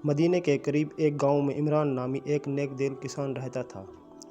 مدینے کے قریب ایک گاؤں میں عمران نامی ایک نیک دل کسان رہتا تھا۔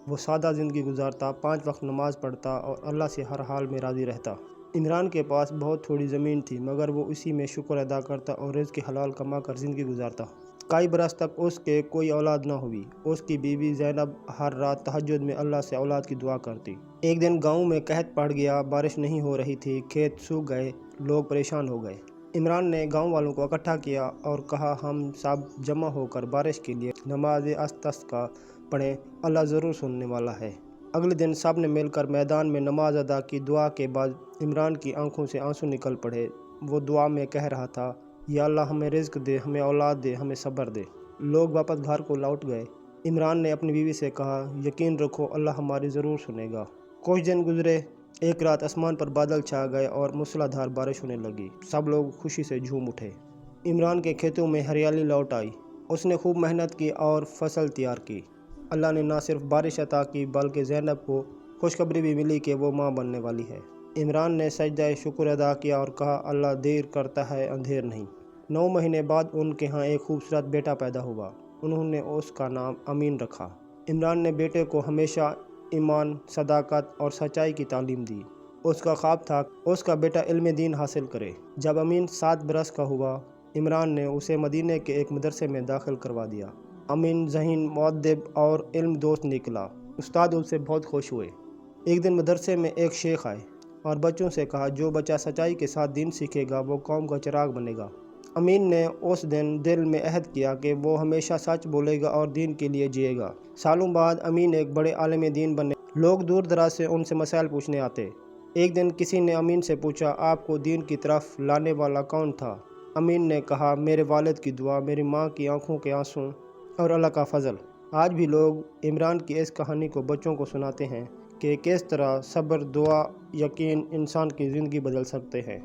وہ سادہ زندگی گزارتا، 5 وقت نماز پڑھتا اور اللہ سے ہر حال میں راضی رہتا۔ عمران کے پاس بہت تھوڑی زمین تھی، مگر وہ اسی میں شکر ادا کرتا اور رزق حلال کما کر زندگی گزارتا۔ کئی برس تک اس کے کوئی اولاد نہ ہوئی۔ اس کی بیوی زینب ہر رات تہجد میں اللہ سے اولاد کی دعا کرتی۔ ایک دن گاؤں میں قحط پڑ گیا، بارش نہیں ہو رہی تھی، کھیت سوکھ گئے، لوگ پریشان ہو گئے۔ عمران نے گاؤں والوں کو اکٹھا کیا اور کہا، ہم سب جمع ہو کر بارش کے لیے نماز استسقاء پڑھیں، اللہ ضرور سننے والا ہے۔ اگلے دن سب نے مل کر میدان میں نماز ادا کی۔ دعا کے بعد عمران کی آنکھوں سے آنسو نکل پڑے۔ وہ دعا میں کہہ رہا تھا، یا اللہ ہمیں رزق دے، ہمیں اولاد دے، ہمیں صبر دے۔ لوگ واپس گھر کو لوٹ گئے۔ عمران نے اپنی بیوی سے کہا، یقین رکھو اللہ ہماری ضرور سنے گا۔ کچھ دن گزرے۔ ایک رات آسمان پر بادل چھا گئے اور موسلا دھار بارش ہونے لگی۔ سب لوگ خوشی سے جھوم اٹھے۔ عمران کے کھیتوں میں ہریالی لوٹ آئی۔ اس نے خوب محنت کی اور فصل تیار کی۔ اللہ نے نہ صرف بارش عطا کی بلکہ زینب کو خوشخبری بھی ملی کہ وہ ماں بننے والی ہے۔ عمران نے سجدہ شکر ادا کیا اور کہا، اللہ دیر کرتا ہے اندھیر نہیں۔ 9 مہینے بعد ان کے ہاں ایک خوبصورت بیٹا پیدا ہوا۔ انہوں نے اس کا نام امین رکھا۔ عمران نے بیٹے کو ہمیشہ ایمان، صداقت اور سچائی کی تعلیم دی۔ اس کا خواب تھا اس کا بیٹا علم دین حاصل کرے۔ جب امین 7 برس کا ہوا، عمران نے اسے مدینے کے ایک مدرسے میں داخل کروا دیا۔ امین ذہین، مؤدب اور علم دوست نکلا۔ استاد اس سے بہت خوش ہوئے۔ ایک دن مدرسے میں ایک شیخ آئے اور بچوں سے کہا، جو بچہ سچائی کے ساتھ دین سیکھے گا وہ قوم کا چراغ بنے گا۔ امین نے اس دن دل میں عہد کیا کہ وہ ہمیشہ سچ بولے گا اور دین کے لیے جیے گا۔ سالوں بعد امین ایک بڑے عالم دین بنے۔ لوگ دور دراز سے ان سے مسائل پوچھنے آتے۔ ایک دن کسی نے امین سے پوچھا، آپ کو دین کی طرف لانے والا کون تھا؟ امین نے کہا، میرے والد کی دعا، میری ماں کی آنکھوں کے آنسو اور اللہ کا فضل۔ آج بھی لوگ عمران کی اس کہانی کو بچوں کو سناتے ہیں کہ کس طرح صبر، دعا، یقین انسان کی زندگی بدل سکتے ہیں۔